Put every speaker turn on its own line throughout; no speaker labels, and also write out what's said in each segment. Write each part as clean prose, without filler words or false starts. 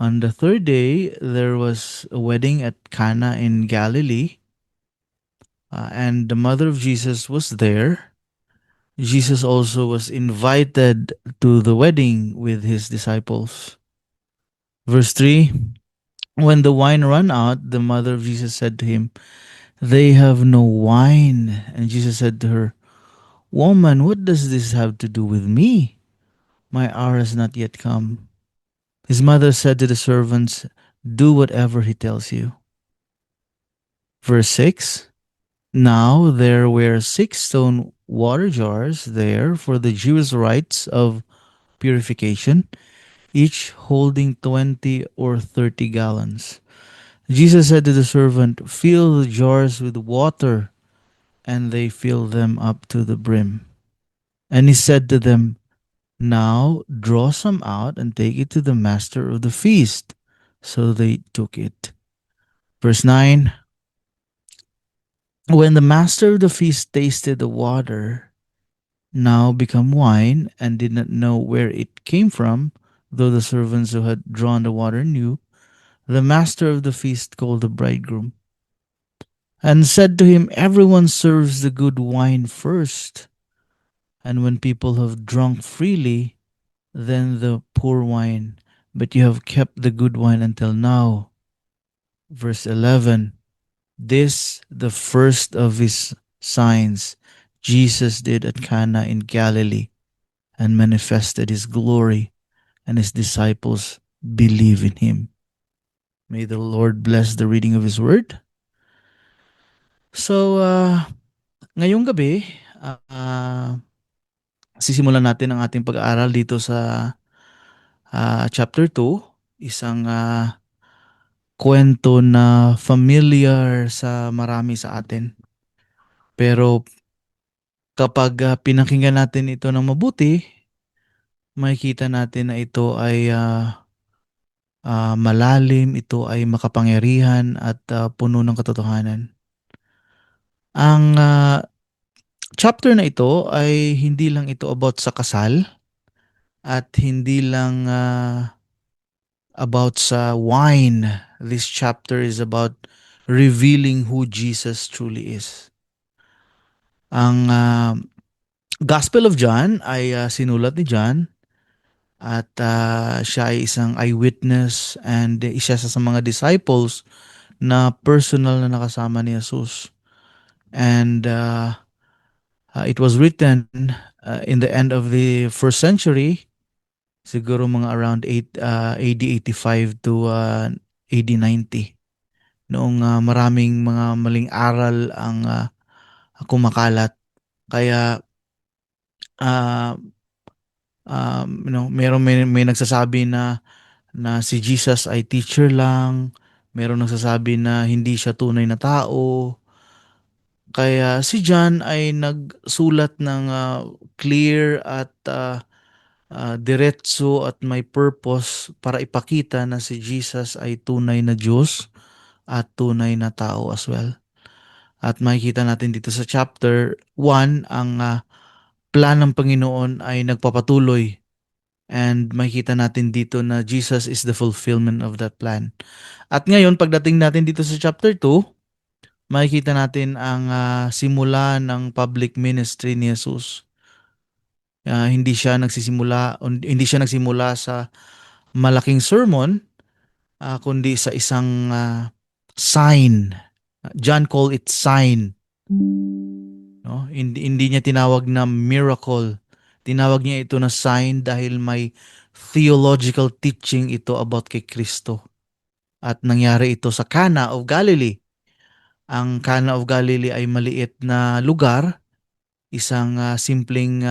On the third day, there was a wedding at Cana in Galilee, and the mother of Jesus was there. Jesus also was invited to the wedding with his disciples. Verse 3. When the wine ran out, the mother of Jesus said to him, "They have no wine." And Jesus said to her, "Woman, what does this have to do with me? My hour has not yet come." His mother said to the servants, "Do whatever he tells you." Verse 6. Now there were 6 stone water jars there for the Jewish rites of purification, each holding 20 or 30 gallons. Jesus said to the servant, "Fill the jars with water," and they filled them up to the brim. And he said to them, "Now draw some out and take it to the master of the feast." So they took it. Verse 9. When the master of the feast tasted the water, now become wine, and did not know where it came from, though the servants who had drawn the water knew, the master of the feast called the bridegroom and said to him, "Everyone serves the good wine first, and when people have drunk freely, then the poor wine. But you have kept the good wine until now." Verse 11. This, the first of his signs, Jesus did at Cana in Galilee, and manifested his glory, and his disciples believe in him. May the Lord bless the reading of his word. So, ngayong gabi, sisimulan natin ang ating pag-aaral dito sa chapter 2, isang kwento na familiar sa marami sa atin. Pero kapag pinakinggan natin ito ng mabuti, makikita natin na ito ay malalim, ito ay makapangyarihan at puno ng katotohanan. Ang chapter na ito ay hindi lang ito about sa kasal at hindi lang about sa wine. This chapter is about revealing who Jesus truly is. Ang Gospel of John ay sinulat ni John at siya ay isang eyewitness and isa sa mga disciples na personal na nakasama ni Jesus. And it was written in the end of the first century, siguro mga around AD 85 to AD 90. Noong maraming mga maling aral ang kumakalat. Kaya uh, may nagsasabi na si Jesus ay teacher lang, meron nagsasabi na hindi siya tunay na tao. Kaya si John ay nagsulat ng clear at diretso at may purpose para ipakita na si Jesus ay tunay na Diyos at tunay na tao as well. At makikita natin dito sa chapter 1, ang plan ng Panginoon ay nagpapatuloy. And makikita natin dito na Jesus is the fulfillment of that plan. At ngayon, pagdating natin dito sa chapter 2, makikita natin ang simula ng public ministry ni Jesus. Hindi siya nagsimula sa malaking sermon, kundi sa isang sign. John called it sign. No? Hindi niya tinawag na miracle. Tinawag niya ito na sign dahil may theological teaching ito about kay Kristo. At nangyari ito sa Cana of Galilee. Ang Cana of Galilee ay maliit na lugar, isang simpleng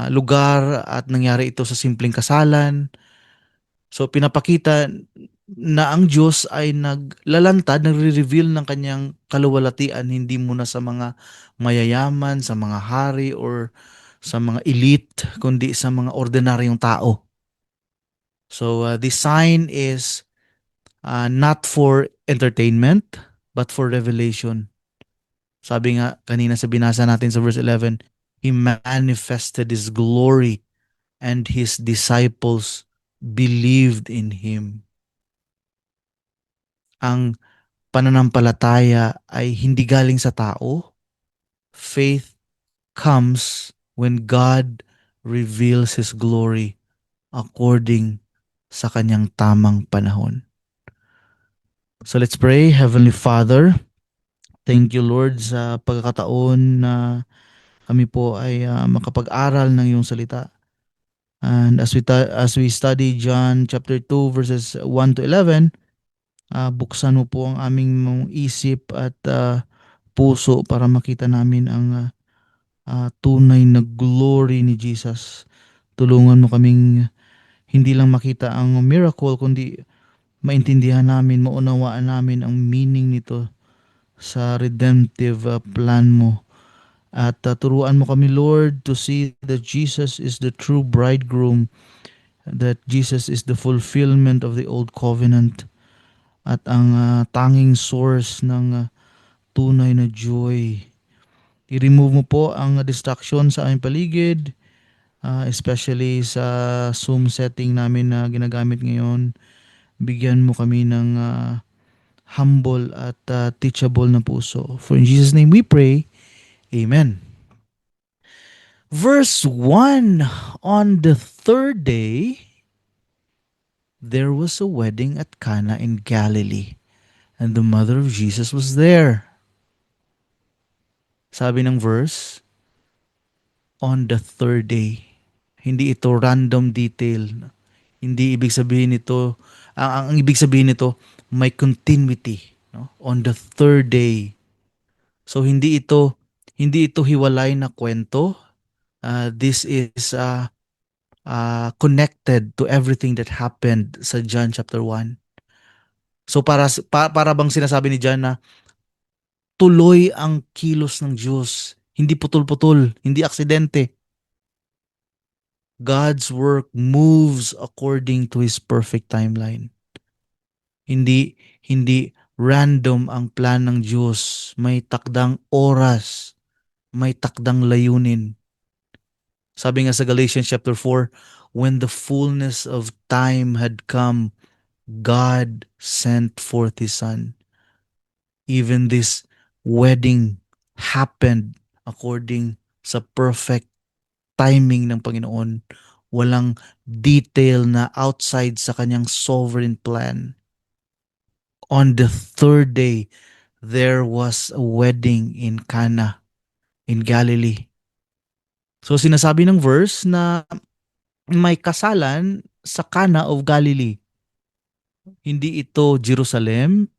lugar, at nangyari ito sa simpleng kasalan. So pinapakita na ang Diyos ay naglalantad, nagre-reveal ng kanyang kaluwalhatian hindi muna sa mga mayayaman, sa mga hari, or sa mga elite, kundi sa mga ordinaryong tao. So this sign is not for entertainment, but for revelation. Sabi nga kanina sa binasa natin sa verse 11, He manifested His glory and His disciples believed in Him. Ang pananampalataya ay hindi galing sa tao. Faith comes when God reveals His glory according sa kanyang tamang panahon. So let's pray. Heavenly Father, thank you Lord sa pagkakataon na kami po ay makapag-aral ng iyong salita. And as we study John chapter 2 verses 1 to 11, buksan mo po ang aming isip at puso para makita namin ang tunay na glory ni Jesus. Tulungan mo kaming hindi lang makita ang miracle, kundi maintindihan namin, maunawaan namin ang meaning nito sa redemptive plan mo. At turuan mo kami, Lord, to see that Jesus is the true bridegroom, that Jesus is the fulfillment of the old covenant, at ang tanging source ng tunay na joy. I-remove mo po ang distraction sa aming paligid, especially sa Zoom setting namin na ginagamit ngayon. Bigyan mo kami ng humble at teachable na puso. For in Jesus' name we pray, Amen. Verse 1, on the third day, there was a wedding at Cana in Galilee, and the mother of Jesus was there. Sabi ng verse, on the third day. Hindi ito random detail. Hindi ibig sabihin nito, ang ibig sabihin nito, may continuity, no? On the third day. So hindi ito hiwalay na kwento. This is connected to everything that happened sa John chapter 1. So para bang sinasabi ni John na tuloy ang kilos ng Diyos. Hindi putol-putol, hindi aksidente. God's work moves according to His perfect timeline. Hindi random ang plan ng Diyos. May takdang oras, may takdang layunin. Sabi nga sa Galatians chapter 4, when the fullness of time had come, God sent forth His Son. Even this wedding happened according sa perfect timing ng Panginoon. Walang detail na outside sa kanyang sovereign plan. On the third day, there was a wedding in Cana in Galilee. So sinasabi ng verse na may kasalan sa Cana of Galilee. Hindi ito Jerusalem.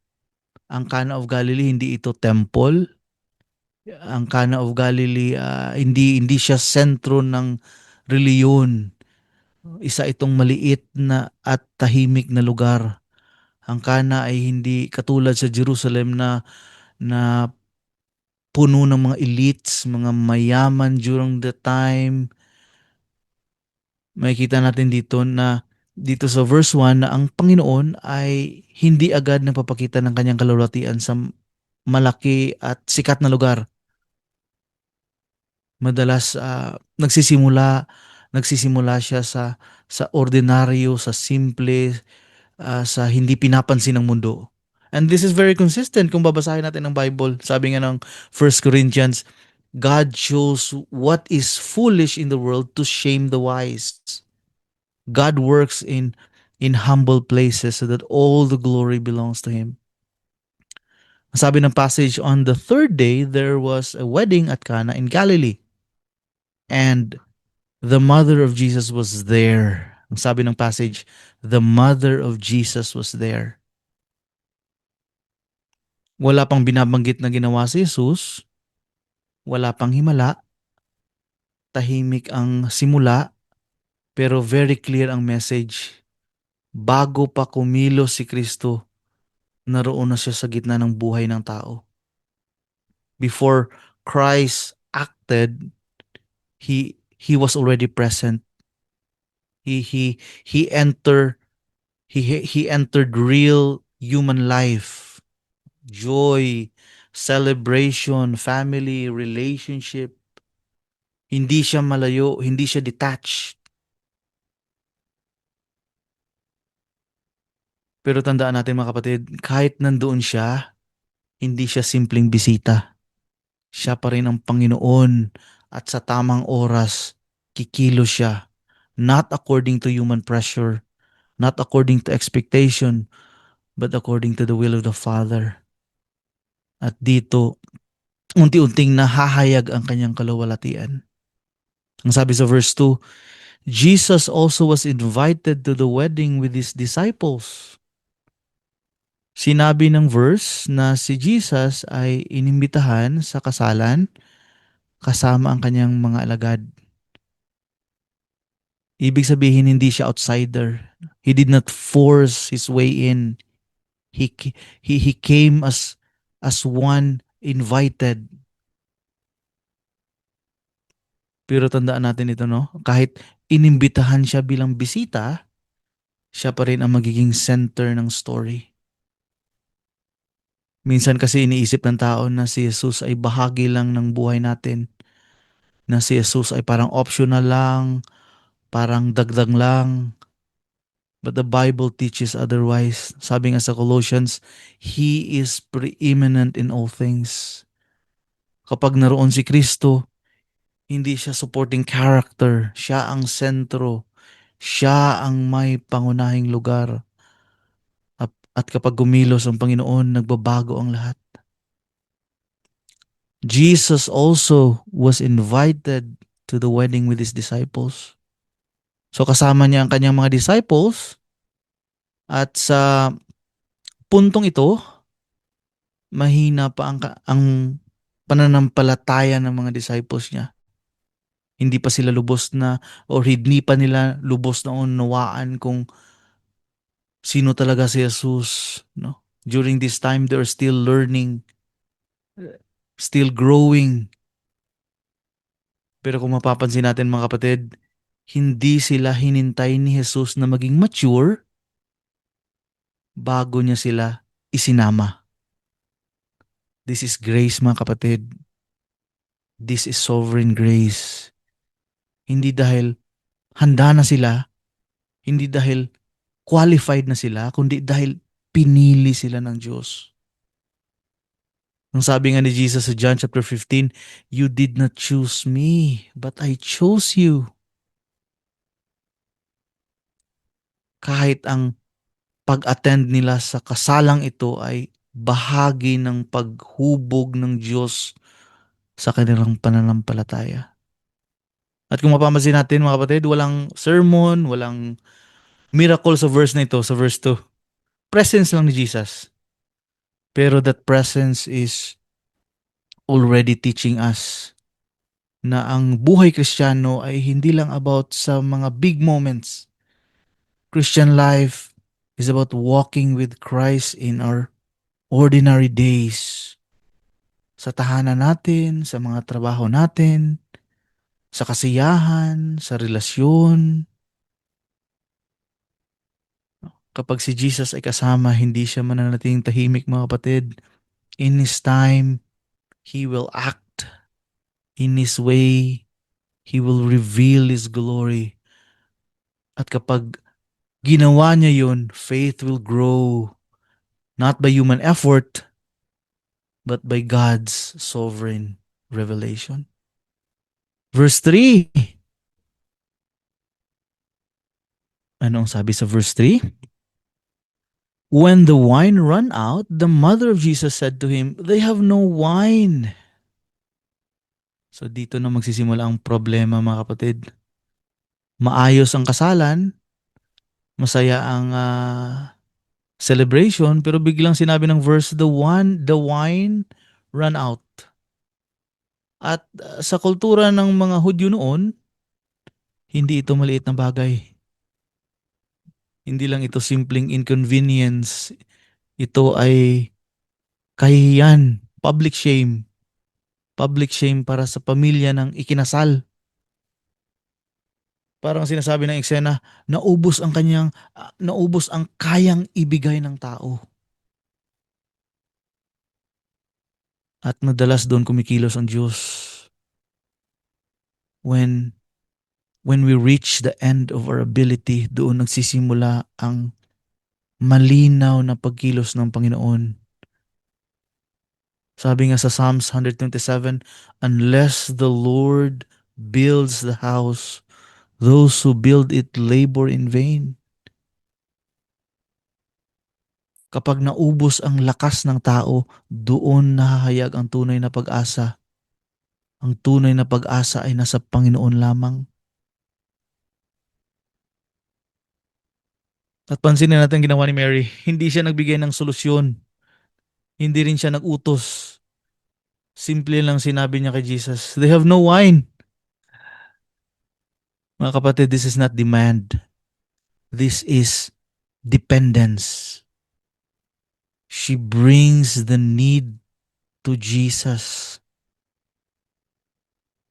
Ang Cana of Galilee, hindi ito temple. Ang Cana of Galilee, hindi siya sentro ng reliyon. Isa itong maliit na at tahimik na lugar. Ang Cana ay hindi katulad sa Jerusalem na puno ng mga elites, mga mayaman during the time. Makikita natin dito sa verse 1 na ang Panginoon ay hindi agad nagpapakita ng kanyang kalulatian sa malaki at sikat na lugar. Madalas nagsisimula siya sa ordinaryo, sa simple, sa hindi pinapansin ng mundo. And this is very consistent kung babasahin natin ang Bible. Sabi nga ng 1 Corinthians, God chose what is foolish in the world to shame the wise. God works in humble places so that all the glory belongs to Him. Sabi ng passage, on the third day, there was a wedding at Cana in Galilee. And the mother of Jesus was there. Ang sabi ng passage, the mother of Jesus was there. Wala pang binabanggit na ginawa si Jesus. Wala pang himala. Tahimik ang simula. Pero very clear ang message. Bago pa kumilos si Kristo, naroon na siya sa gitna ng buhay ng tao. Before Christ acted, he was already present. He entered real human life, joy, celebration, family, relationship. Hindi siya malayo, hindi siya detached. Pero tandaan natin mga kapatid, kahit nandoon siya, hindi siya simpleng bisita. Siya pa rin ang Panginoon at sa tamang oras, kikilos siya. Not according to human pressure, not according to expectation, but according to the will of the Father. At dito, unti-unting nahahayag ang kanyang kaluwalhatian. Ang sabi sa verse 2, Jesus also was invited to the wedding with his disciples. Sinabi ng verse na si Jesus ay inimbitahan sa kasalan kasama ang kanyang mga alagad. Ibig sabihin hindi siya outsider. He did not force his way in. He came as one invited. Pero tandaan natin ito, no? Kahit inimbitahan siya bilang bisita, siya pa rin ang magiging center ng story. Minsan kasi iniisip ng tao na si Jesus ay bahagi lang ng buhay natin. Na si Jesus ay parang optional lang, parang dagdag lang. But the Bible teaches otherwise. Sabi nga sa Colossians, He is preeminent in all things. Kapag naroon si Kristo, hindi siya supporting character. Siya ang sentro. Siya ang may pangunahing lugar. At kapag gumilos ang Panginoon, nagbabago ang lahat. Jesus also was invited to the wedding with his disciples. So kasama niya ang kanyang mga disciples at sa puntong ito, mahina pa ang pananampalataya ng mga disciples niya. Hindi pa sila lubos na or hindi pa nila lubos na unawaan kung sino talaga si Jesus, no? During this time, they're still learning, still growing. Pero kung mapapansin natin mga kapatid, hindi sila hinintay ni Jesus na maging mature bago niya sila isinama. This is grace mga kapatid. This is sovereign grace. Hindi dahil handa na sila, hindi dahil qualified na sila, kundi dahil pinili sila ng Diyos. Ang sabi nga ni Jesus sa John chapter 15, "You did not choose me, but I chose you." Kahit ang pag-attend nila sa kasalang ito ay bahagi ng paghubog ng Diyos sa kanilang pananampalataya. At kung mapapansin natin mga kapatid, walang sermon, walang miracle sa verse na ito, sa verse 2. Presence lang ni Jesus. Pero that presence is already teaching us na ang buhay Kristiyano ay hindi lang about sa mga big moments. Christian life is about walking with Christ in our ordinary days. Sa tahanan natin, sa mga trabaho natin, sa kasiyahan, sa relasyon. Kapag si Jesus ay kasama, hindi siya mananatiling tahimik mga kapatid. In His time, He will act. In His way, He will reveal His glory. At kapag ginawa niya yun, faith will grow. Not by human effort, but by God's sovereign revelation. Verse 3. Ano ang sabi sa verse 3? When the wine ran out, the mother of Jesus said to him, "They have no wine." So dito na magsisimula ang problema mga kapatid. Maayos ang kasalan, masaya ang celebration, pero biglang sinabi ng verse, the wine ran out. At sa kultura ng mga Hudyo noon, hindi ito maliit na bagay. Hindi lang ito simpleng inconvenience. Ito ay kahihiyan, public shame. Public shame para sa pamilya ng ikinasal. Parang sinasabi ng eksena, naubos ang kayang ibigay ng tao. At madalas doon kumikilos ang Diyos. When when we reach the end of our ability, doon nagsisimula ang malinaw na pagkilos ng Panginoon. Sabi nga sa Psalms 127, unless the Lord builds the house, those who build it labor in vain. Kapag naubos ang lakas ng tao, doon nahahayag ang tunay na pag-asa. Ang tunay na pag-asa ay nasa Panginoon lamang. At pansinin natin ang ginawa ni Mary. Hindi siya nagbigay ng solusyon. Hindi rin siya nagutos. Simple lang sinabi niya kay Jesus, they have no wine. Mga kapatid, this is not demand. This is dependence. She brings the need to Jesus.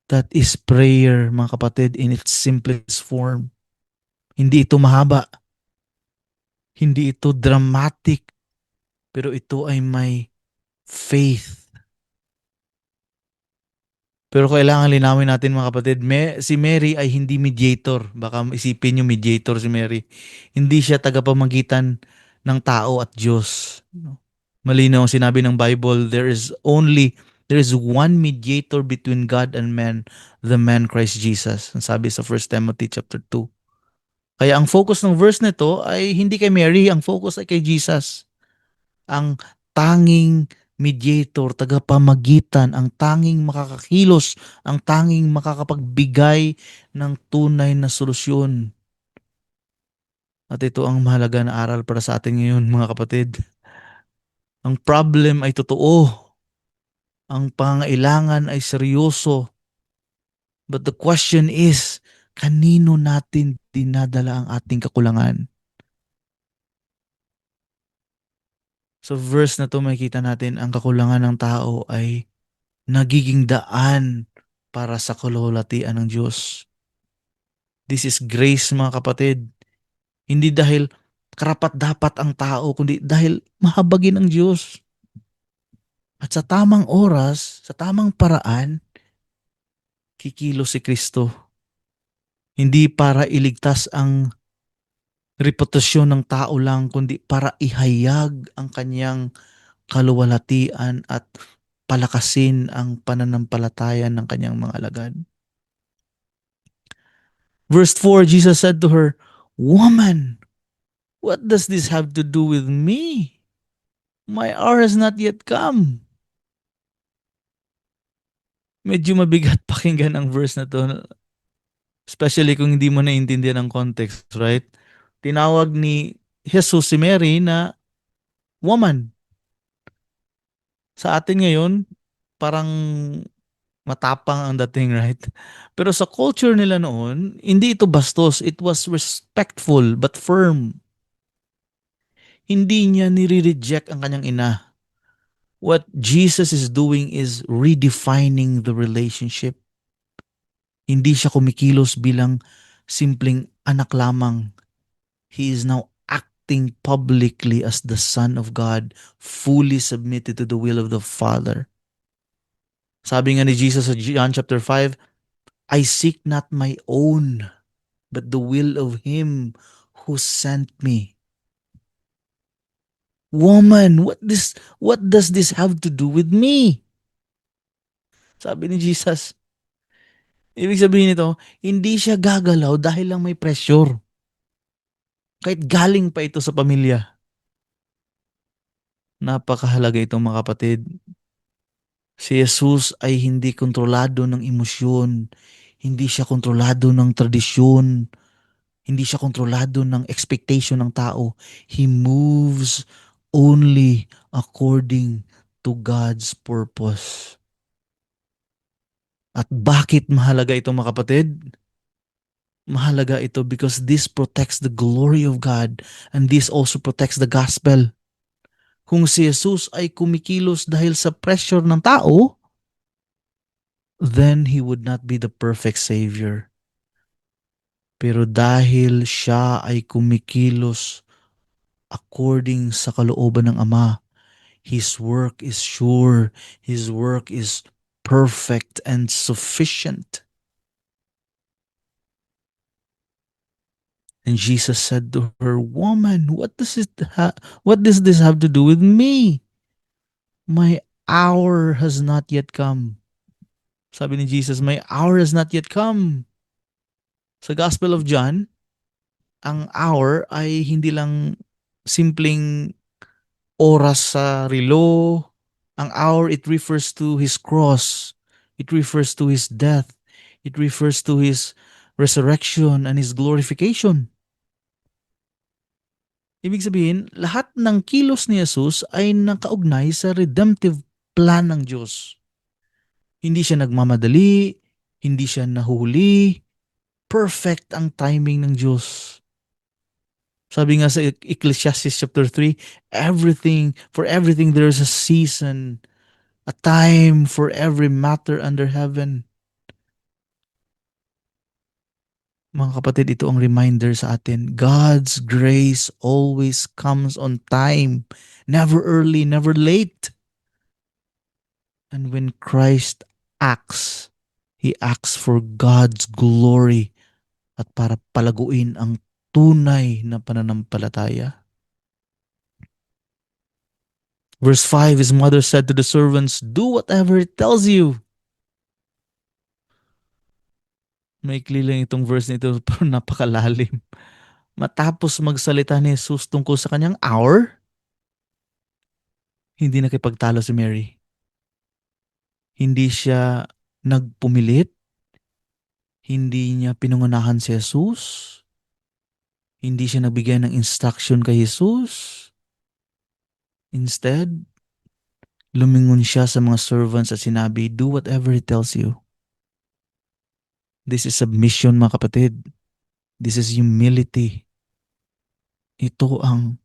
That is prayer, mga kapatid, in its simplest form. Hindi ito mahaba. Hindi ito dramatic. Pero ito ay may faith. Pero kailangan linawin natin, mga kapatid, si Mary ay hindi mediator. Baka isipin niyo mediator si Mary. Hindi siya tagapamagitan ng tao at Diyos. No? Malinaw ang sinabi ng Bible, there is one mediator between God and man, the man Christ Jesus. Ang sabi sa 1 Timothy chapter 2. Kaya ang focus ng verse nito ay hindi kay Mary, ang focus ay kay Jesus. Ang tanging mediator, tagapamagitan, ang tanging makakakilos, ang tanging makakapagbigay ng tunay na solusyon. At ito ang mahalaga na aral para sa atin ngayon, mga kapatid. Ang problem ay totoo. Ang pangailangan ay seryoso. But the question is, kanino natin dinadala ang ating kakulangan? Sa verse na to makikita natin ang kakulangan ng tao ay nagiging daan para sa kalulatian ng Diyos. This is grace, mga kapatid. Hindi dahil karapat-dapat ang tao, kundi dahil mahabagin ang Diyos. At sa tamang oras, sa tamang paraan, kikilos si Kristo. Hindi para iligtas ang reputasyon ng tao lang, kundi para ihayag ang kanyang kaluwalhatian at palakasin ang pananampalataya ng kanyang mga alagad. Verse 4, Jesus said to her, woman, what does this have to do with me? My hour has not yet come. Medyo mabigat pakinggan ang verse na to, especially kung hindi mo naintindihan ang context, right? Tinawag ni Jesus si Mary na woman. Sa atin ngayon, parang matapang ang dating, right? Pero sa culture nila noon, hindi ito bastos. It was respectful but firm. Hindi niya nire-reject ang kanyang ina. What Jesus is doing is redefining the relationship. Hindi siya kumikilos bilang simpleng anak lamang. He is now acting publicly as the Son of God, fully submitted to the will of the Father. Sabi nga ni Jesus sa John chapter 5, I seek not my own, but the will of Him who sent me. Woman, what does this have to do with me? Sabi ni Jesus. Ibig sabihin nito, hindi siya gagalaw dahil lang may pressure. Kahit galing pa ito sa pamilya. Napakahalaga itong mga kapatid. Si Jesus ay hindi kontrolado ng emosyon. Hindi siya kontrolado ng tradisyon. Hindi siya kontrolado ng expectation ng tao. He moves only according to God's purpose. At bakit mahalaga ito, mga kapatid? Mahalaga ito because this protects the glory of God and this also protects the gospel. Kung si Jesus ay kumikilos dahil sa pressure ng tao, then He would not be the perfect Savior. Pero dahil siya ay kumikilos according sa kalooban ng Ama, His work is sure, His work is perfect and sufficient. And Jesus said to her, "Woman, what does this have to do with me? My hour has not yet come." Sabi ni Jesus, "My hour has not yet come." Sa Gospel of John, ang hour ay hindi lang simpleng oras sa relo. Ang hour, it refers to His cross. It refers to His death. It refers to His resurrection and His glorification. Ibig sabihin, lahat ng kilos ni Jesus ay nakaugnay sa redemptive plan ng Diyos. Hindi siya nagmamadali, hindi siya nahuhuli. Perfect ang timing ng Diyos. Sabi nga sa Ecclesiastes chapter 3, for everything there is a season, a time for every matter under heaven. Mga kapatid, ito ang reminder sa atin. God's grace always comes on time. Never early, never late. And when Christ acts, He acts for God's glory at para palaguin ang tunay na pananampalataya. Verse 5, his mother said to the servants, "Do whatever it tells you." Maikli lang itong verse nito pero napakalalim. Matapos magsalita ni Jesus tungkol sa kanyang hour, hindi nakipagtalo si Mary. Hindi siya nagpumilit, hindi niya pinungunahan si Jesus, hindi siya nagbigay ng instruction kay Jesus. Instead, lumingon siya sa mga servants at sinabi, "Do whatever He tells you." This is submission, mga kapatid. This is humility. Ito ang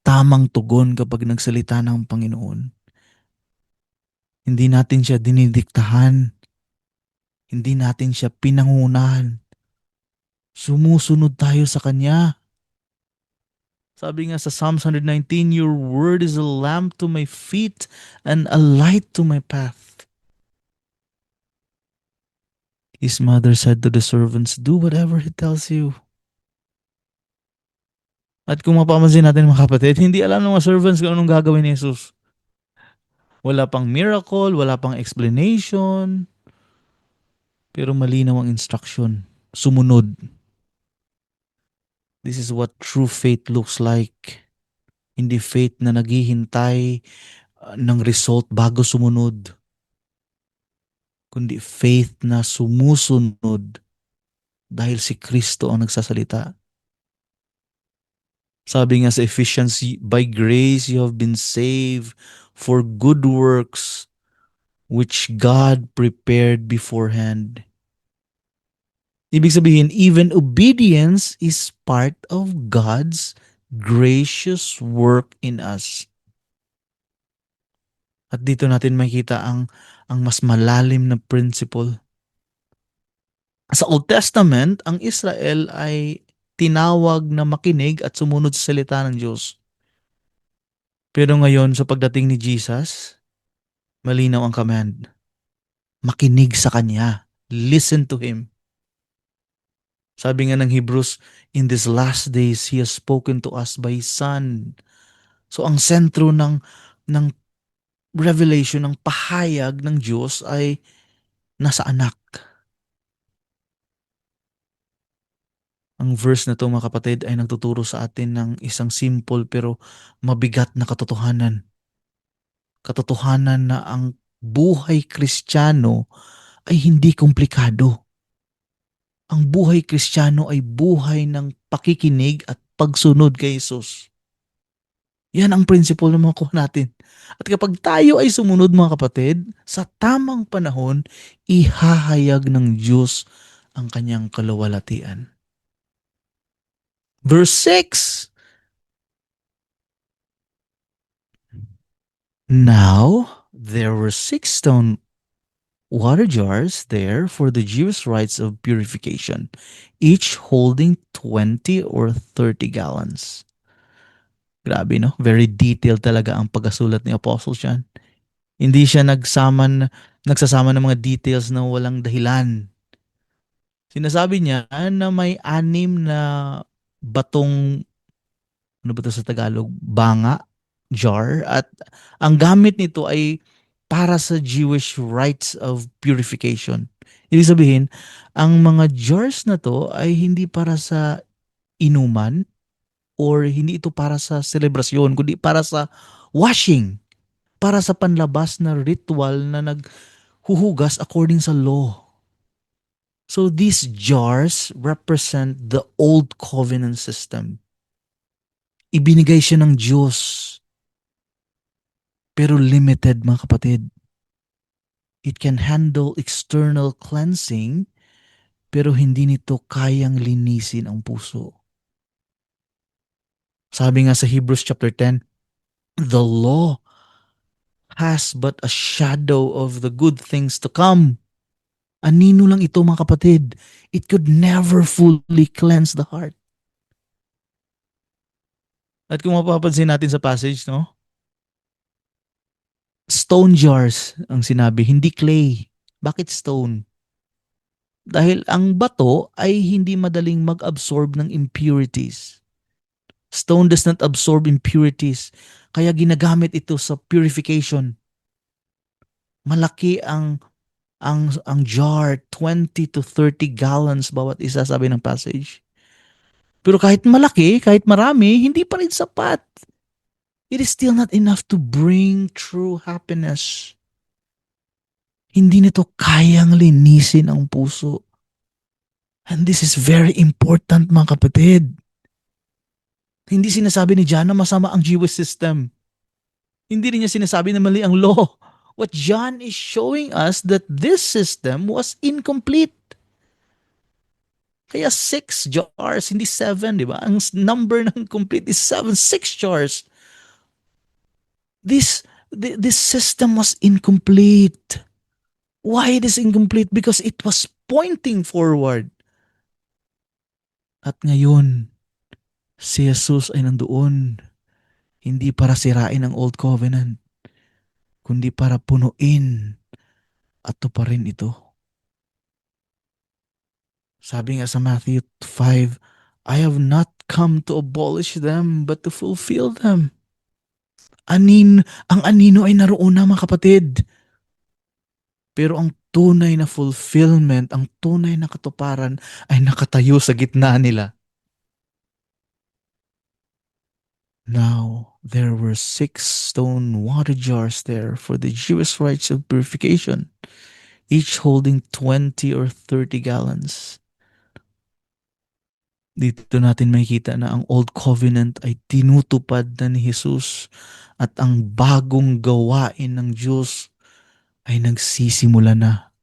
tamang tugon kapag nagsalita ng Panginoon. Hindi natin siya dinidiktahan. Hindi natin siya pinangunahan. Sumusunod tayo sa Kanya. Sabi nga sa Psalms 119, "Your word is a lamp to my feet and a light to my path." His mother said to the servants, "Do whatever He tells you." At kung mapapansin natin mga kapatid, hindi alam ng mga servants kung anong gagawin ni Jesus. Wala pang miracle, wala pang explanation, pero malinaw ang instruction. Sumunod. This is what true faith looks like. Hindi faith na naghihintay ng result bago sumunod, kundi faith na sumusunod dahil si Kristo ang nagsasalita. Sabi nga sa Ephesians, "By grace you have been saved for good works which God prepared beforehand." Ibig sabihin, even obedience is part of God's gracious work in us. At dito natin makita ang mas malalim na principle. Sa Old Testament, ang Israel ay tinawag na makinig at sumunod sa salita ng Diyos. Pero ngayon, sa pagdating ni Jesus, malinaw ang command. Makinig sa Kanya. Listen to Him. Sabi nga ng Hebrews, "In these last days, He has spoken to us by His Son." So ang sentro ng revelation, ng pahayag ng Diyos ay nasa anak. Ang verse na to mga kapatid ay nagtuturo sa atin ng isang simple pero mabigat na katotohanan. Katotohanan na ang buhay Kristiyano ay hindi komplikado. Ang buhay Kristiyano ay buhay ng pakikinig at pagsunod kay Jesus. Yan ang principle na makuha natin. At kapag tayo ay sumunod mga kapatid, sa tamang panahon, ihahayag ng Diyos ang kanyang kaluwalhatian. Verse 6, "Now there were 6 stone water jars there for the Jewish rites of purification, each holding 20 or 30 gallons." Grabe, no? Very detailed talaga ang pagkasulat ni Apostle John. Hindi siya nagsasama ng mga details na walang dahilan. Sinasabi niya na may anim na batong, ano ba 'to sa Tagalog, banga, jar, at ang gamit nito ay para sa Jewish rites of purification. Ibig sabihin, ang mga jars na 'to ay hindi para sa inuman or hindi ito para sa selebrasyon, kundi para sa washing, para sa panlabas na ritual na naghuhugas according sa law. So these jars represent the old covenant system. Ibinigay siya ng Diyos, pero limited, mga kapatid. It can handle external cleansing, pero hindi nito kayang linisin ang puso. Sabi nga sa Hebrews chapter 10, the law has but a shadow of the good things to come. Anino lang ito, mga kapatid. It could never fully cleanse the heart. At kung mapapansin natin sa passage, no? Stone jars ang sinabi, hindi clay. Bakit stone? Dahil ang bato ay hindi madaling mag-absorb ng impurities. Stone does not absorb impurities. Kaya ginagamit ito sa purification. Malaki ang jar, 20 to 30 gallons bawat isa, sabi ng passage. Pero kahit malaki, kahit marami, hindi pa rin sapat. It is still not enough to bring true happiness. Hindi nito kayang linisin ang puso. And this is very important, mga kapatid. Hindi sinasabi ni John na masama ang Jewish system. Hindi rin niya sinasabi na mali ang law. What John is showing us that this system was incomplete. Kaya 6 jars, hindi 7, di ba? Ang number ng complete is 7, 6 jars. This, this system was incomplete. Why it is incomplete? Because it was pointing forward. At ngayon, si Jesus ay nandoon, hindi para sirain ang Old Covenant, kundi para punuin at tuparin ito. Sabi nga sa Matthew 5, I have not come to abolish them, but to fulfill them. Ang anino ay naroon na, mga kapatid. Pero ang tunay na fulfillment, ang tunay na katuparan ay nakatayo sa gitna nila. Now, there were 6 stone water jars there for the Jewish rites of purification, each holding 20 or 30 gallons. Dito natin makikita na ang Old Covenant ay tinutupad na ni Jesus at ang bagong gawain ng Diyos ay nagsisimula na.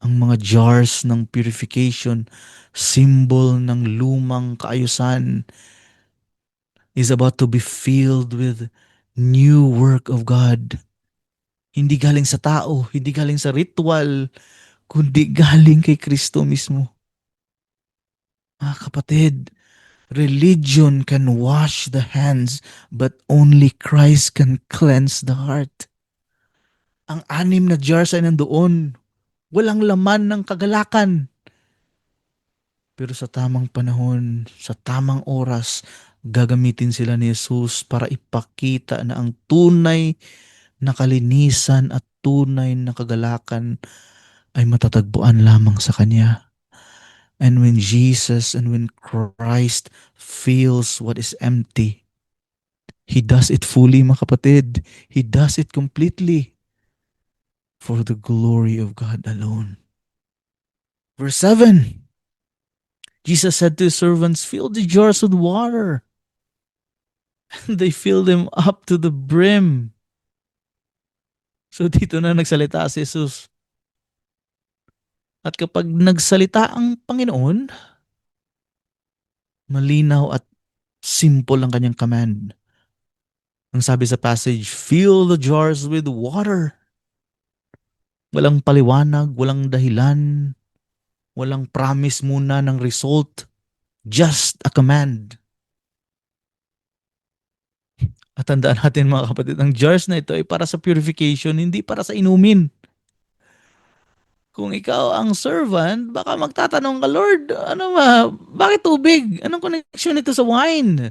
Ang mga jars ng purification, symbol ng lumang kaayusan, is about to be filled with new work of God. Hindi galing sa tao, hindi galing sa ritual, kundi galing kay Kristo mismo. Mga kapatid, religion can wash the hands, but only Christ can cleanse the heart. Ang 6 na jars ay nandoon. Walang laman ng kagalakan. Pero sa tamang panahon, sa tamang oras, gagamitin sila ni Jesus para ipakita na ang tunay na kalinisan at tunay na kagalakan ay matatagpuan lamang sa Kanya. And when Jesus and when Christ feels what is empty, He does it fully, mga kapatid. He does it completely for the glory of God alone. Verse 7, Jesus said to His servants, fill the jars with water. And they filled them up to the brim. So dito na nagsalita si Jesus. At kapag nagsalita ang Panginoon, malinaw at simple ang kanyang command. Ang sabi sa passage, fill the jars with water. Walang paliwanag, walang dahilan, walang promise muna ng result. Just a command. At tandaan natin, mga kapatid, ang jars na ito ay para sa purification, hindi para sa inumin. Kung ikaw ang servant, baka magtatanong ka, Lord, ano ba, bakit tubig? Anong connection nito sa wine?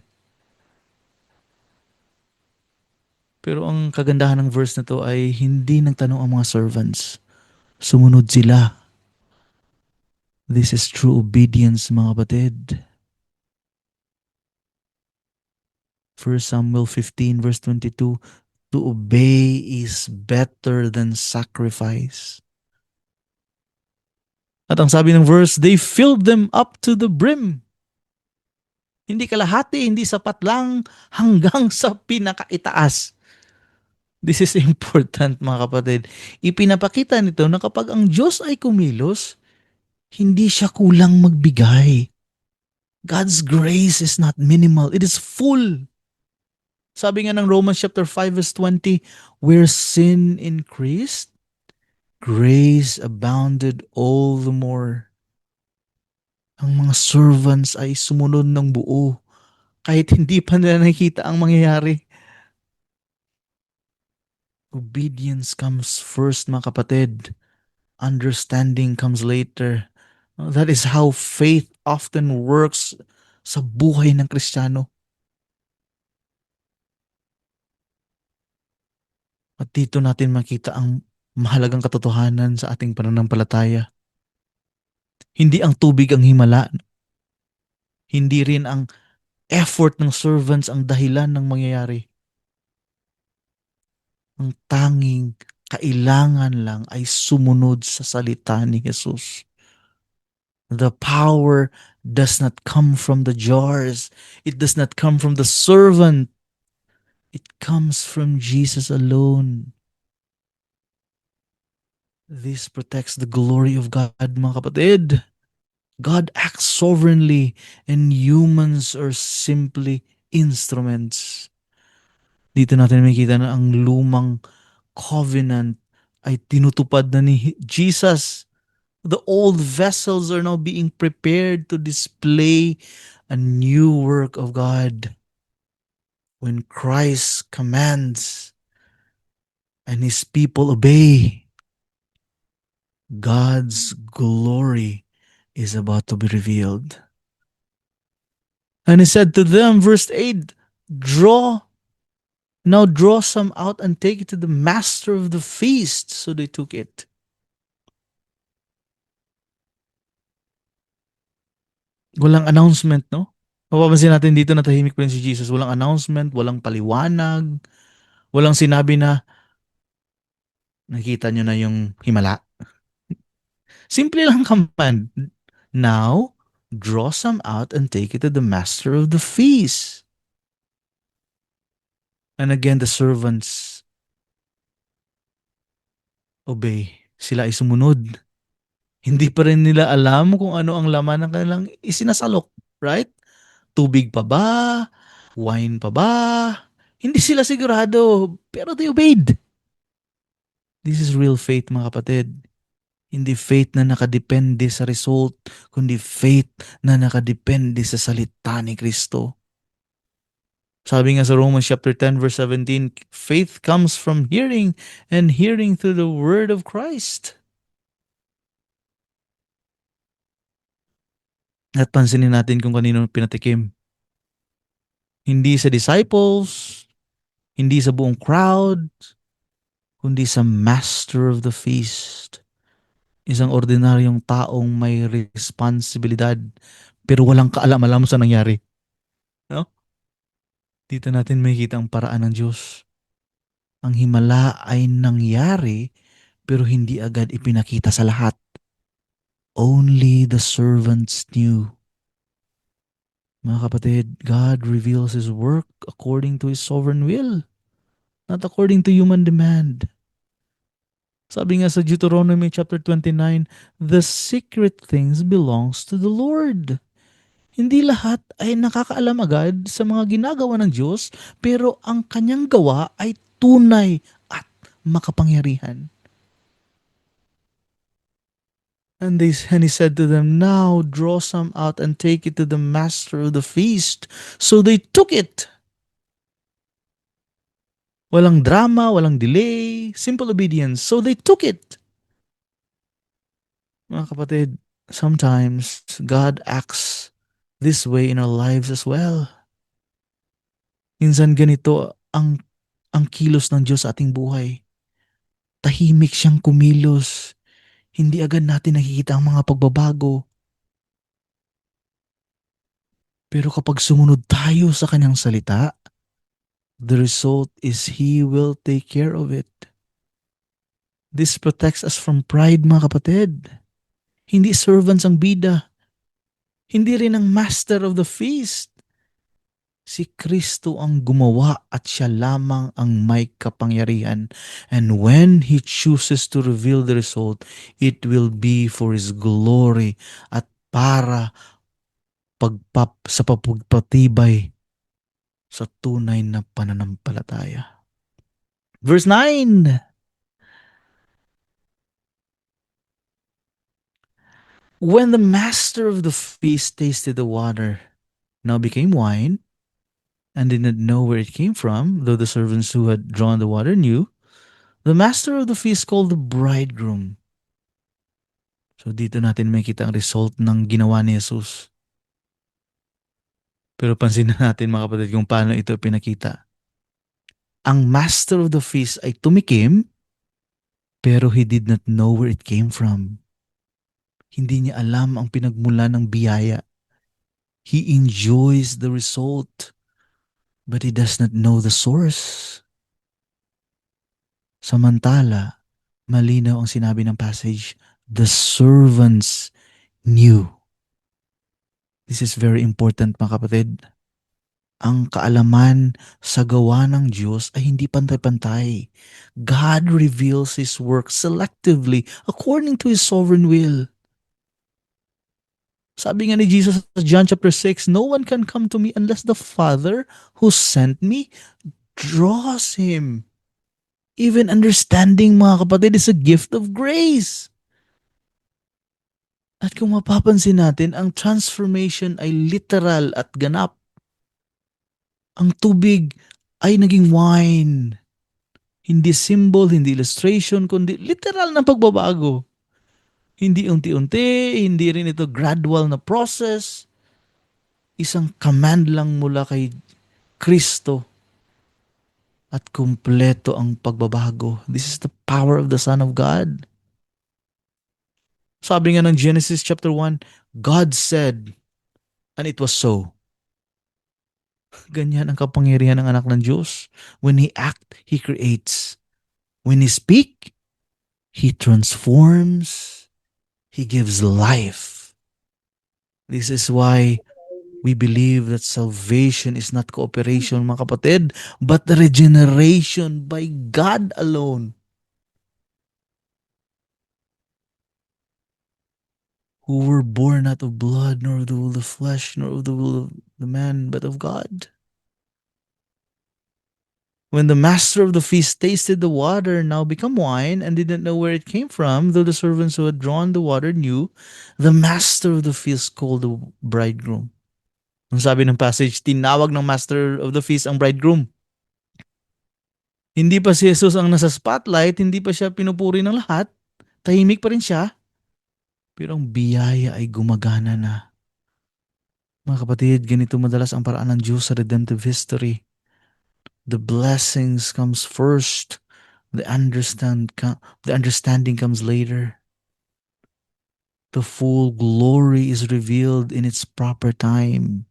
Pero ang kagandahan ng verse na to ay hindi nagtanong ang mga servants. Sumunod sila. This is true obedience, mga kapatid. 1 Samuel 15 verse 22, to obey is better than sacrifice. At ang sabi ng verse, they filled them up to the brim. Hindi kalahati, hindi sapat lang, hanggang sa pinakaitaas. This is important, mga kapatid. Ipinapakita nito na kapag ang Diyos ay kumilos, hindi siya kulang magbigay. God's grace is not minimal, it is full. Sabi nga ng Romans chapter 5 verse 20, where sin increased, grace abounded all the more. Ang mga servants ay sumunod ng buo kahit hindi pa nila nakikita ang mangyayari. Obedience comes first, mga kapatid. Understanding comes later. That is how faith often works sa buhay ng Kristiyano. At dito natin makita ang mahalagang katotohanan sa ating pananampalataya. Hindi ang tubig ang himala. Hindi rin ang effort ng servants ang dahilan ng mangyayari. Ang tanging kailangan lang ay sumunod sa salita ni Jesus. The power does not come from the jars. It does not come from the servant. It comes from Jesus alone. This protects the glory of God, mga kapatid. God acts sovereignly and humans are simply instruments. Dito natin makikita na ang lumang covenant ay tinutupad na ni Jesus. The old vessels are now being prepared to display a new work of God. When Christ commands and his people obey, God's glory is about to be revealed. And he said to them, verse 8, draw some out and take it to the master of the feast. So they took it. Walang announcement, no? Mapapansin natin dito na tahimik pa rin si Jesus. Walang announcement, walang paliwanag, walang sinabi na nakita nyo na yung himala. Simple lang command. Now, draw some out and take it to the master of the feast. And again, the servants obey. Sila ay sumunod. Hindi pa rin nila alam kung ano ang laman ng kanilang isinasalok. Right? Tubig pa ba? Wine pa ba? Hindi sila sigurado, pero they obeyed. This is real faith, mga kapatid. Hindi faith na nakadepende sa result, kundi faith na nakadepende sa salita ni Kristo. Sabi nga sa Romans chapter 10 verse 17, faith comes from hearing and hearing through the word of Christ. At pansinin natin kung kanino pinatikim. Hindi sa disciples, hindi sa buong crowd, kundi sa master of the feast. Isang ordinaryong taong may responsibilidad pero walang kaalam-alam sa nangyari. No? Dito natin makikita ang paraan ng Diyos. Ang himala ay nangyari pero hindi agad ipinakita sa lahat. Only the servants knew. Mga kapatid, God reveals His work according to His sovereign will, not according to human demand. Sabi nga sa Deuteronomy chapter 29, the secret things belongs to the Lord. Hindi lahat ay nakakaalam agad sa mga ginagawa ng Diyos, pero ang kanyang gawa ay tunay at makapangyarihan. And he said to them, now draw some out and take it to the master of the feast. So they took it. Walang drama, walang delay, simple obedience. So they took it. Mga kapatid, sometimes God acts this way in our lives as well. Minsan ganito ang kilos ng Diyos sa ating buhay. Tahimik siyang kumilos. Hindi agad natin nakikita ang mga pagbabago. Pero kapag sumunod tayo sa kanyang salita, the result is He will take care of it. This protects us from pride, mga kapatid. Hindi servants ang bida. Hindi rin ang master of the feast. Si Kristo ang gumawa at siya lamang ang may kapangyarihan. And when He chooses to reveal the result, it will be for His glory at para sa pagpapatibay sa tunay na pananampalataya. Verse 9, when the master of the feast tasted the water, now became wine, and did not know where it came from, though the servants who had drawn the water knew, the master of the feast called the bridegroom. So dito natin makita ang result ng ginawa ni Jesus. Pero pansin na natin mga kapatid kung paano ito pinakita. Ang master of the feast ay tumikim, pero he did not know where it came from. Hindi niya alam ang pinagmula ng biyaya. He enjoys the result, but he does not know the source. Samantala, malinaw ang sinabi ng passage, the servants knew. This is very important mga kapatid. Ang kaalaman sa gawa ng Diyos ay hindi pantay-pantay. God reveals His work selectively according to His sovereign will. Sabi nga ni Jesus sa John chapter 6, no one can come to me unless the Father who sent me draws him. Even understanding, mga kapatid, is a gift of grace. At kung mapapansin natin, ang transformation ay literal at ganap. Ang tubig ay naging wine. Hindi symbol, hindi illustration, kundi literal na pagbabago. Hindi unti-unti, hindi rin ito gradual na process. Isang command lang mula kay Kristo at kumpleto ang pagbabago. This is the power of the Son of God. Sabi nga ng Genesis chapter 1, God said, and it was so. Ganyan ang kapangyarihan ng anak ng Diyos. When He act, He creates. When He speak, He transforms. He gives life. This is why we believe that salvation is not cooperation, mga kapatid, but regeneration by God alone. Who were born not of blood, nor of the will of flesh, nor of the will of the man, but of God. When the master of the feast tasted the water now become wine and did not know where it came from, though the servants who had drawn the water knew, the master of the feast called the bridegroom. Ang sabi ng passage, tinawag ng master of the feast ang bridegroom. Hindi pa si Jesus ang nasa spotlight, hindi pa siya pinupuri ng lahat, tahimik pa rin siya, pero ang biyaya ay gumagana na. Mga kapatid, ganito madalas ang paraan ng Diyos sa redemptive history. The blessings comes first, the understanding comes later. The full glory is revealed in its proper time.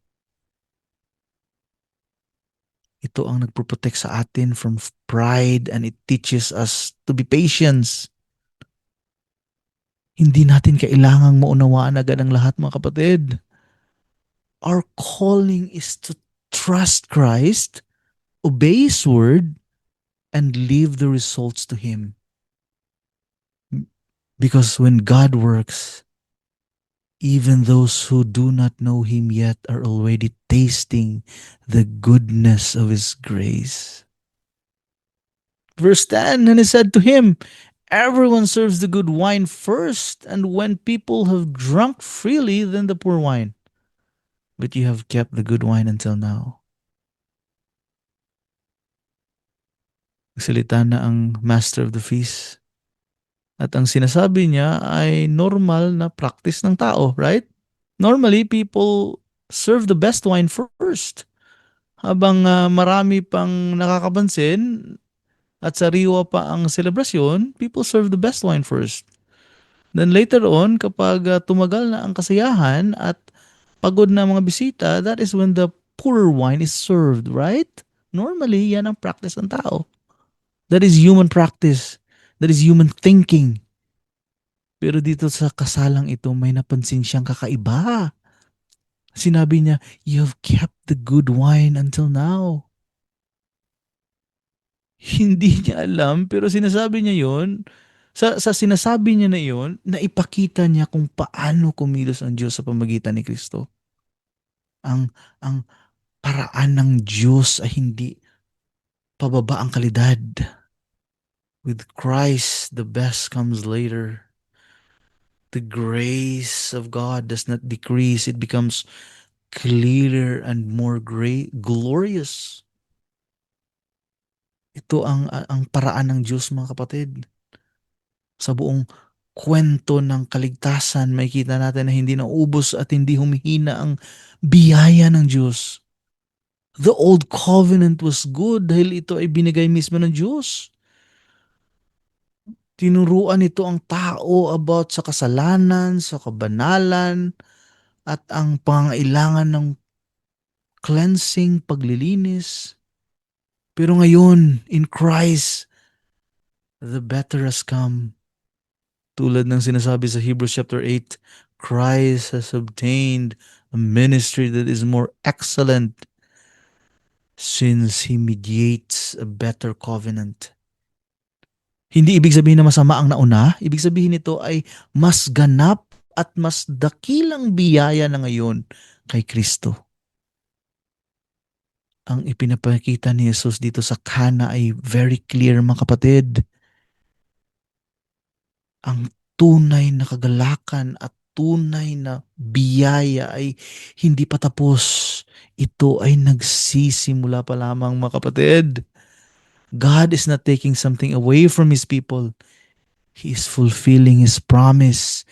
Ito ang nagproprotect sa atin from pride, and it teaches us to be patient. Hindi natin kailangang maunawaan agad ang lahat, mga kapatid. Our calling is to trust Christ, obey His word, and leave the results to Him. Because when God works, even those who do not know Him yet are already tasting the goodness of His grace. Verse 10, and He said to him, everyone serves the good wine first, and when people have drunk freely, then the poor wine. But you have kept the good wine until now. Salita na ang master of the feast At ang sinasabi niya ay normal na practice ng tao, right? Normally, people serve the best wine first. Habang marami pang nakakapansin at sariwa pa ang selebrasyon, people serve the best wine first. Then later on, kapag tumagal na ang kasiyahan at pagod na ang mga bisita, that is when the poorer wine is served, right? Normally, yan ang practice ng tao. That is human practice. That is human thinking. Pero dito sa kasalang ito, may napansin siyang kakaiba. Sinabi niya, you have kept the good wine until now. Hindi niya alam, pero sinasabi niya yon. Sa sinasabi niya na yon, naipakita niya kung paano kumilos ang Diyos sa pamagitan ni Kristo. Ang paraan ng Diyos ay hindi pababa ang kalidad. With Christ, the best comes later. The grace of God does not decrease. It becomes clearer and more glorious. Ito ang paraan ng Diyos, mga kapatid. Sa buong kwento ng kaligtasan, makikita natin na hindi naubos at hindi humihina ang biyaya ng Diyos. The old covenant was good dahil ito ay binigay mismo ng Diyos. Tinuruan nito ang tao about sa kasalanan, sa kabanalan, at ang pangailangan ng cleansing, paglilinis. Pero ngayon, in Christ, the better has come. Tulad ng sinasabi sa Hebrews chapter 8, Christ has obtained a ministry that is more excellent since He mediates a better covenant. Hindi ibig sabihin na masama ang nauna. Ibig sabihin nito ay mas ganap at mas dakilang biyaya na ngayon kay Kristo. Ang ipinapakita ni Jesus dito sa Cana ay very clear, mga kapatid. Ang tunay na kagalakan at tunay na biyaya ay hindi pa tapos. Ito ay nagsisimula pa lamang, mga kapatid. God is not taking something away from His people. He is fulfilling His promise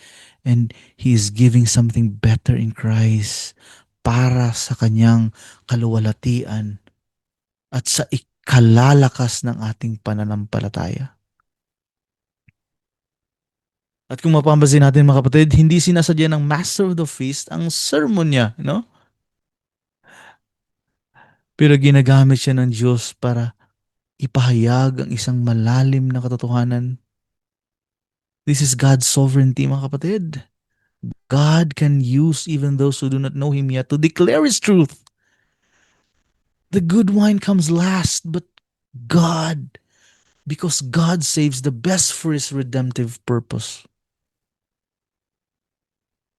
and He is giving something better in Christ para sa kanyang kaluwalhatian at sa ikalalakas ng ating pananampalataya. At kung mapapansin natin, mga kapatid, hindi sinasadya ng Master of the Feast ang sermon niya, no? Pero ginagamit siya ng Diyos para ipahayag ang isang malalim na katotohanan. This is God's sovereignty, mga kapatid. God can use even those who do not know Him yet to declare His truth. The good wine comes last, but God, because God saves the best for His redemptive purpose.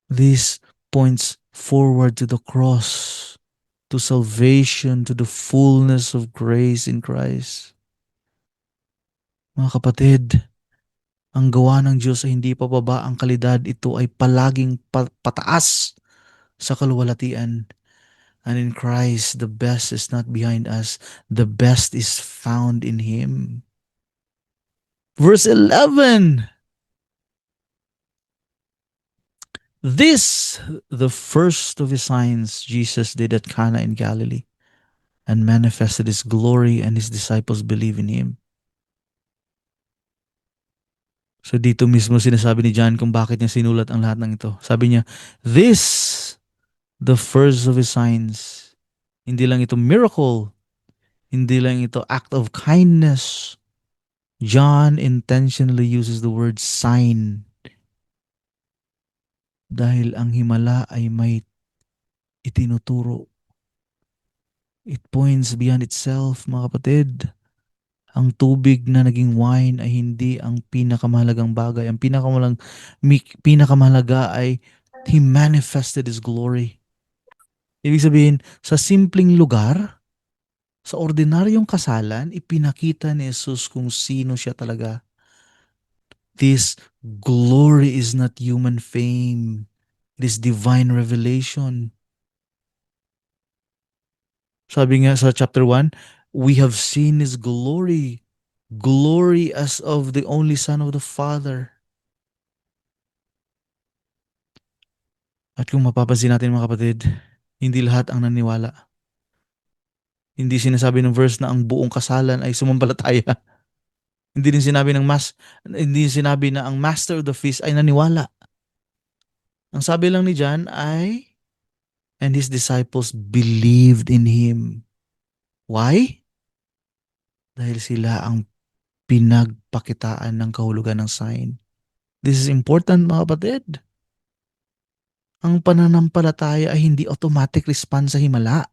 This points forward to the cross, to salvation, to the fullness of grace in Christ. Mga kapatid, ang gawa ng Diyos ay hindi pababa ang kalidad. Ito ay palaging pataas sa kaluwalhatian. And in Christ, the best is not behind us. The best is found in Him. Verse 11. This, the first of His signs, Jesus did at Cana in Galilee and manifested His glory, and His disciples believe in Him. So dito mismo sinasabi ni John kung bakit niya sinulat ang lahat ng ito. Sabi niya, this, the first of His signs. Hindi lang ito miracle. Hindi lang ito act of kindness. John intentionally uses the word sign. Dahil ang himala ay may itinuturo. It points beyond itself, mga kapatid. Ang tubig na naging wine ay hindi ang pinakamahalagang bagay. Ang pinakamahalaga ay He manifested His glory. Ibig sabihin, sa simpleng lugar, sa ordinaryong kasalan, ipinakita ni Jesus kung sino siya talaga. This glory is not human fame. It is divine revelation. Sabi nga sa chapter 1, we have seen His glory. Glory as of the only Son of the Father. At kung mapapansin natin mga kapatid, hindi lahat ang naniwala. Hindi sinasabi ng verse na ang buong kasalan ay sumampalataya. Hindi din sinabi hindi sinabi na ang master of the feast ay naniwala. Ang sabi lang ni John ay, and his disciples believed in him. Why? Dahil sila ang pinagpakitaan ng kahulugan ng sign. This is important mga kapatid. Ang pananampalataya ay hindi automatic response sa himala.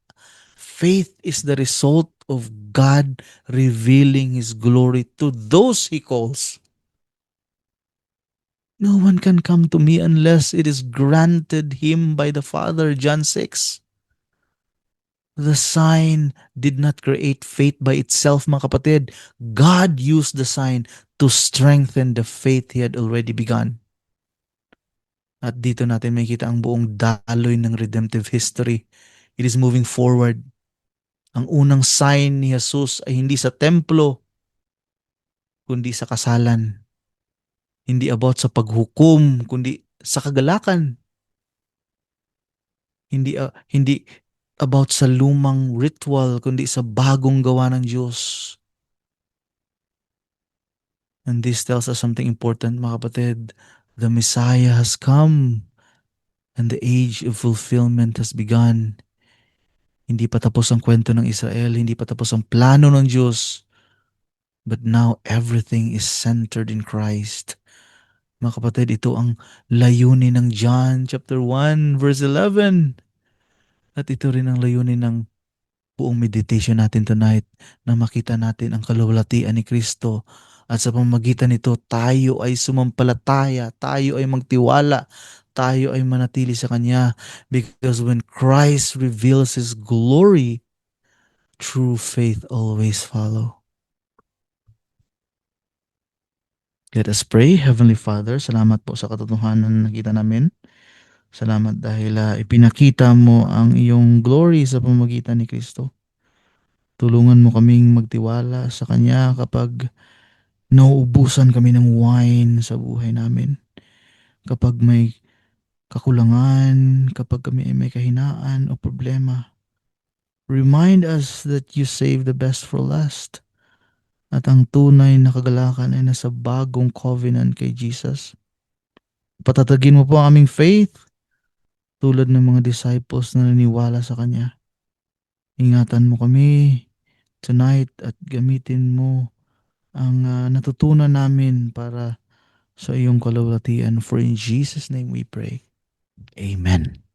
Faith is the result of God revealing His glory to those He calls. No one can come to me unless it is granted him by the Father, John 6. The sign did not create faith by itself, mga kapatid. God used the sign to strengthen the faith He had already begun. At dito natin makikita ang buong daloy ng redemptive history. It is moving forward. Ang unang sign ni Jesus ay hindi sa templo, kundi sa kasalan. Hindi about sa paghukom, kundi sa kagalakan. Hindi about sa lumang ritual, kundi sa bagong gawa ng Diyos. And this tells us something important, mga kapatid. The Messiah has come and the age of fulfillment has begun. Hindi pa tapos ang kwento ng Israel, hindi pa tapos ang plano ng Diyos. But now everything is centered in Christ. Mga kapatid, ito ang layunin ng John chapter 1 verse 11. At ito rin ang layunin ng buong meditation natin tonight, na makita natin ang kaluwalhatian ni Kristo. At sa pamamagitan nito, tayo ay sumampalataya, tayo ay magtiwala, tayo ay manatili sa Kanya. Because when Christ reveals His glory, true faith always follow. Let us pray. Heavenly Father, salamat po sa katotohanan na nakita namin. Salamat dahil ipinakita mo ang iyong glory sa pamamagitan ni Kristo. Tulungan mo kaming magtiwala sa Kanya kapag nauubusan kami ng wine sa buhay namin. Kapag may kakulangan, kapag kami ay may kahinaan o problema. Remind us that you save the best for last. At ang tunay na kagalakan ay nasa bagong covenant kay Jesus. Patatagin mo po ang aming faith tulad ng mga disciples na naniwala sa Kanya. Ingatan mo kami tonight at gamitin mo ang natutunan namin para sa iyong kalawatian. For in Jesus' name we pray. Amen.